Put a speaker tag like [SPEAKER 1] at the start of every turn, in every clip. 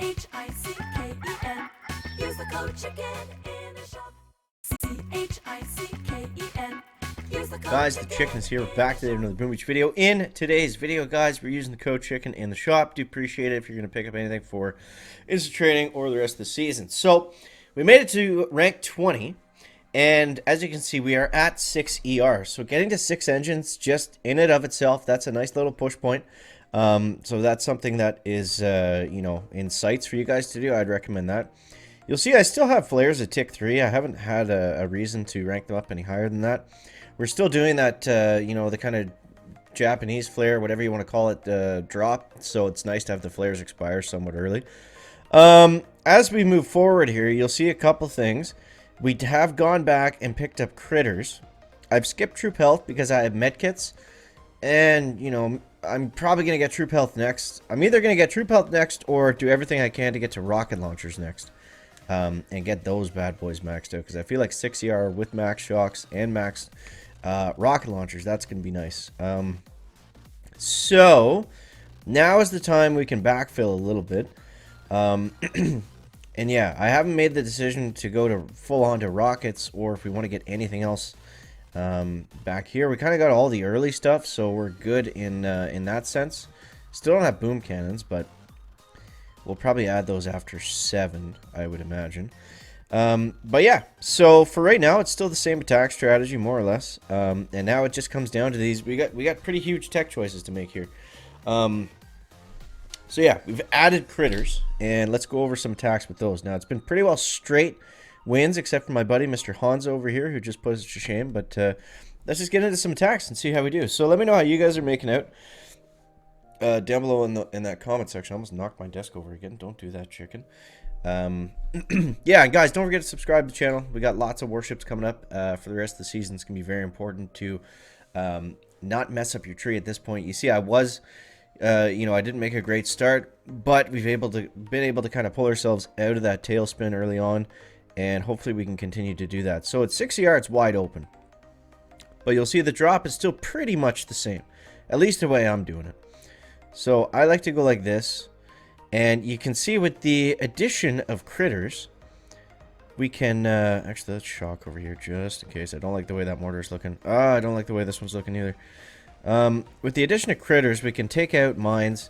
[SPEAKER 1] CHICKEN. Use the code chicken in the shop. CHICKEN. Use the code
[SPEAKER 2] Guys, the Chicken's here. We're back to another Boom Beach video. In today's video, guys, we're using the code chicken in the shop. Do appreciate it if you're going to pick up anything for instant trading or the rest of the season. So, we made it to rank 20. And as you can see, we are at 6 ER. So getting to 6 engines just in and of itself, that's a nice little push point. So that's something that is, in sights for you guys to do. I'd recommend that. You'll see I still have flares at tick 3. I haven't had a reason to rank them up any higher than that. We're still doing that, the kind of Japanese flare, whatever you want to call it, drop. So it's nice to have the flares expire somewhat early. As we move forward here, you'll see a couple things. We have gone back and picked up critters. I've skipped troop health because I have medkits. And, I'm probably going to get troop health next. I'm either going to get troop health next or do everything I can to get to rocket launchers next. And get those bad boys maxed out. Because I feel like 6 ER with max shocks and max rocket launchers, that's going to be nice. So, now is the time we can backfill a little bit. And yeah, I haven't made the decision to go to full on to rockets or if we want to get anything else back here. We kind of got all the early stuff, so we're good in that sense. Still don't have boom cannons, but we'll probably add those after 7, I would imagine. But yeah, so for right now, it's still the same attack strategy, more or less. And now it just comes down to these. We got pretty huge tech choices to make here. So yeah, we've added critters, and let's go over some attacks with those. Now, it's been pretty well straight wins, except for my buddy, Mr. Hanzo over here, who just put us to shame. But let's just get into some attacks and see how we do. So let me know how you guys are making out down below in that comment section. I almost knocked my desk over again. Don't do that, chicken. Yeah, and guys, don't forget to subscribe to the channel. We got lots of warships coming up for the rest of the season. It's going to be very important to not mess up your tree at this point. You see, I didn't make a great start, but we've been able to kind of pull ourselves out of that tailspin early on, and hopefully we can continue to do that. So at 6 ER, it's wide open, but you'll see the drop is still pretty much the same, at least the way I'm doing it. So I like to go like this, and you can see with the addition of critters, we can actually, let's shock over here just in case. I don't like the way that mortar is looking. I don't like the way this one's looking either. With the addition of critters, we can take out mines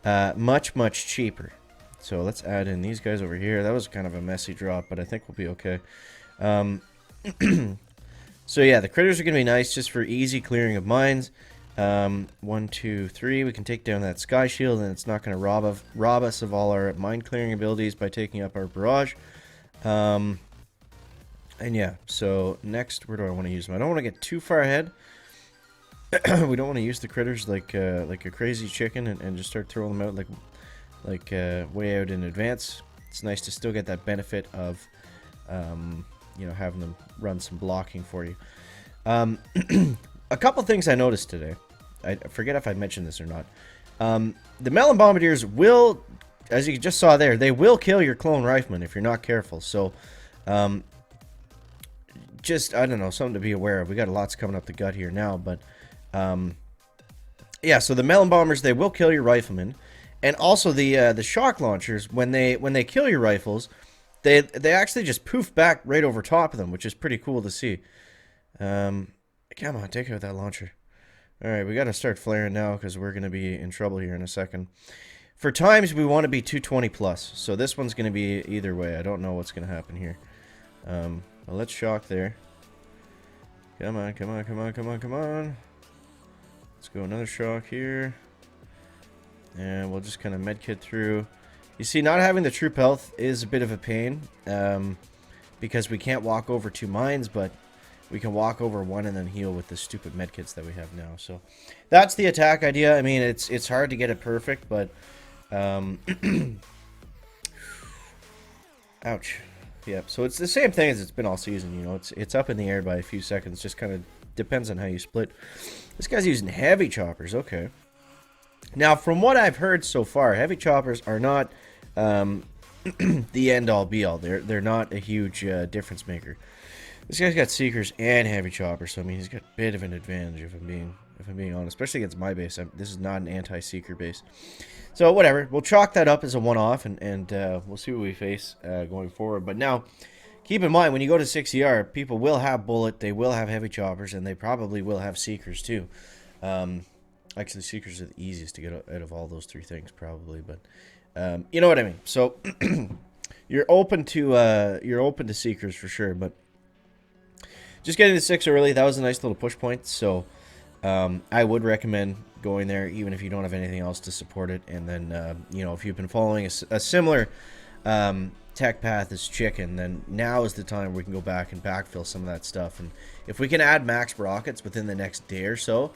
[SPEAKER 2] much cheaper. So let's add in these guys over here. That was kind of a messy drop, but I think we'll be okay. So yeah, the critters are going to be nice just for easy clearing of mines. 1, 2, 3. We can take down that sky shield, and it's not going to rob us of all our mine clearing abilities by taking up our barrage. And yeah, so next, where do I want to use them? I don't want to get too far ahead. We don't want to use the critters like a crazy chicken and just start throwing them out like way out in advance. It's nice to still get that benefit of having them run some blocking for you. A couple things I noticed today. I forget if I mentioned this or not. The melon bombardiers will, as you just saw there, they will kill your clone rifleman if you're not careful. So just, I don't know, something to be aware of. We got lots coming up the gut here now, but yeah, so the melon bombers, they will kill your riflemen, and also the shock launchers, when they kill your rifles, they actually just poof back right over top of them, which is pretty cool to see. Come on, take out that launcher. All right, we got to start flaring now because we're going to be in trouble here in a second. For times, we want to be 220 plus, so this one's going to be either way. I don't know what's going to happen here. Well, let's shock there. Come on, come on, come on, come on, come on. Let's go another shock here. And we'll just kind of medkit through. You see, not having the troop health is a bit of a pain. Because we can't walk over 2 mines, but we can walk over 1 and then heal with the stupid medkits that we have now. So that's the attack idea. I mean, it's hard to get it perfect, but ouch. Yep, so it's the same thing as it's been all season, It's up in the air by a few seconds. Just kind of depends on how you split. This guy's using heavy choppers. Okay. Now, from what I've heard so far, heavy choppers are not the end-all, be-all. They're not a huge difference maker. This guy's got seekers and heavy choppers, so I mean, he's got a bit of an advantage if I'm being if I'm being honest, especially against my base. This is not an anti-seeker base. So whatever, we'll chalk that up as a one-off, and we'll see what we face going forward. But now, keep in mind, when you go to 6ER, people will have bullet, they will have heavy choppers, and they probably will have seekers too. Actually, seekers are the easiest to get out of all those three things, probably. But you know what I mean. So you're open to seekers for sure. But just getting to 6 early, that was a nice little push point. So I would recommend going there, even if you don't have anything else to support it. And then you know, if you've been following a similar tech path as chicken, then now is the time we can go back and backfill some of that stuff. And if we can add max rockets within the next day or so,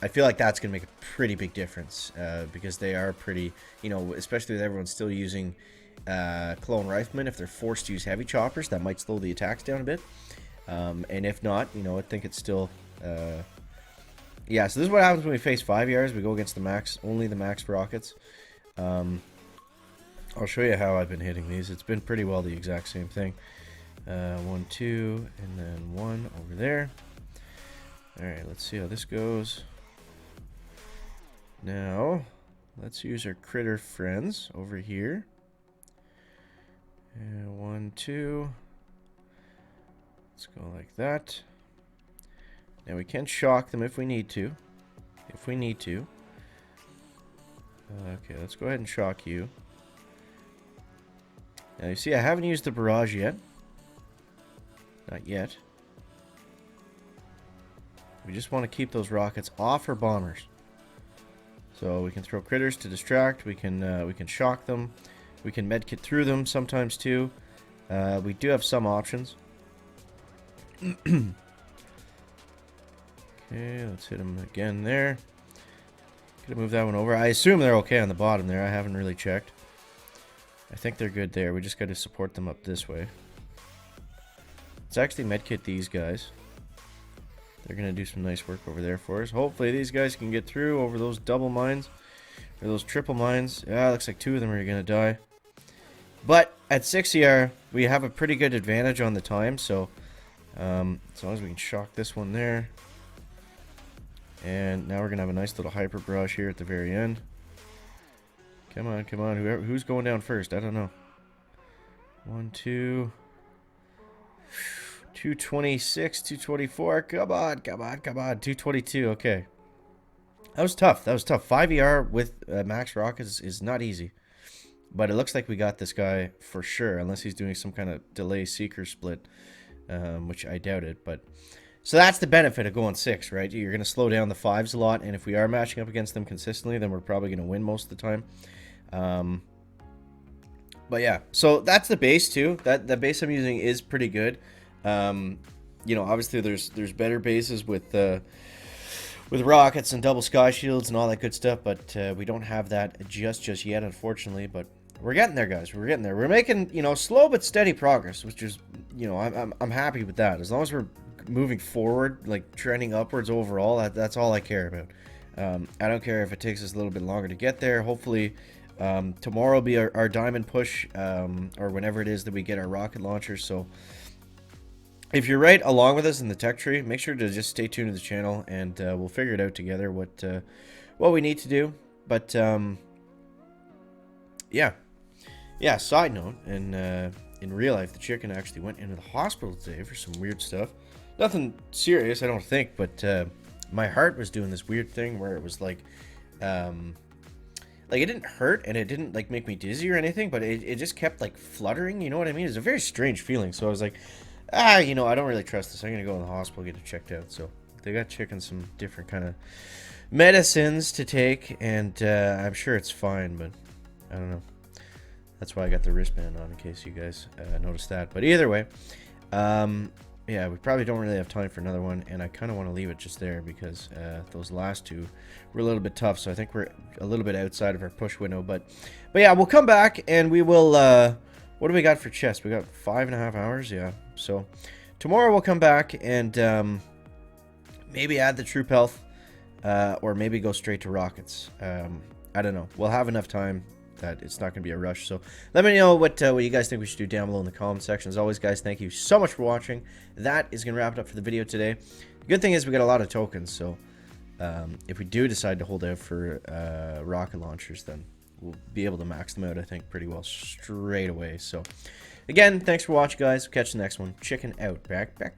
[SPEAKER 2] I feel like that's going to make a pretty big difference, because they are pretty, you know, especially with everyone still using clone riflemen. If they're forced to use heavy choppers, that might slow the attacks down a bit. And if not, you know, I think it's still yeah, so this is what happens when we face 5ERs. We go against the max, only the max rockets. I'll show you how I've been hitting these. It's been pretty well the exact same thing. 1, 2, and then 1 over there. Alright, let's see how this goes. Now, let's use our critter friends over here. 1, 2. Let's go like that. Now we can shock them if we need to. Okay, let's go ahead and shock you. Now you see I haven't used the barrage yet. Not yet. We just want to keep those rockets off our bombers. So we can throw critters to distract. We can shock them. We can medkit through them sometimes too. We do have some options. Okay, let's hit them again there. Gonna move that one over. I assume they're okay on the bottom there. I haven't really checked. I think they're good there. We just got to support them up this way. Let's actually medkit these guys. They're going to do some nice work over there for us. Hopefully these guys can get through over those double mines. Or those triple mines. Yeah, looks like 2 of them are going to die. But at 6ER, we have a pretty good advantage on the time. So as long as we can shock this one there. And now we're going to have a nice little hyper barrage here at the very end. Come on, come on. Who's going down first? I don't know. 1, 2. 226, 224. Come on, come on, come on. 222. Okay. That was tough. 5ER with max rockets is not easy. But it looks like we got this guy for sure. Unless he's doing some kind of delay seeker split. Which I doubt it. But so that's the benefit of going 6, right? You're going to slow down the 5s a lot. And if we are matching up against them consistently, then we're probably going to win most of the time. But yeah, so that's the base too. The base I'm using is pretty good. You know, obviously there's better bases with rockets and double sky shields and all that good stuff, but we don't have that just yet, unfortunately. But we're getting there, guys. We're getting there. We're making, you know, slow but steady progress, which is, you know, I'm happy with that. As long as we're moving forward, like trending upwards overall, that's all I care about. I don't care if it takes us a little bit longer to get there. Hopefully tomorrow will be our diamond push, or whenever it is that we get our rocket launchers. So if you're right along with us in the tech tree, make sure to just stay tuned to the channel, and we'll figure it out together what we need to do. But yeah. Side note, in real life, the chicken actually went into the hospital today for some weird stuff. Nothing serious, I don't think, but my heart was doing this weird thing where it was like it didn't hurt and it didn't like make me dizzy or anything, but it just kept like fluttering. You know what I mean? It's a very strange feeling. So I was like, you know, I don't really trust this. I'm gonna go in the hospital, get it checked out. So they got chicken some different kind of medicines to take, and I'm sure it's fine, but I don't know. That's why I got the wristband on, in case you guys noticed that. But either way, yeah, we probably don't really have time for another one, and I kind of want to leave it just there because those last two were a little bit tough. So I think we're a little bit outside of our push window, but yeah, we'll come back and we will. What do we got for chest? We got 5.5 hours, yeah. So tomorrow we'll come back and maybe add the troop health, or maybe go straight to rockets. I don't know. We'll have enough time that it's not going to be a rush. So let me know what you guys think we should do down below in the comment section. As always, guys, thank you so much for watching. That is going to wrap it up for the video today. The good thing is we got a lot of tokens, so if we do decide to hold out for rocket launchers, then we'll be able to max them out, I think, pretty well straight away. So, again, thanks for watching, guys. Catch the next one. Chicken out. Back.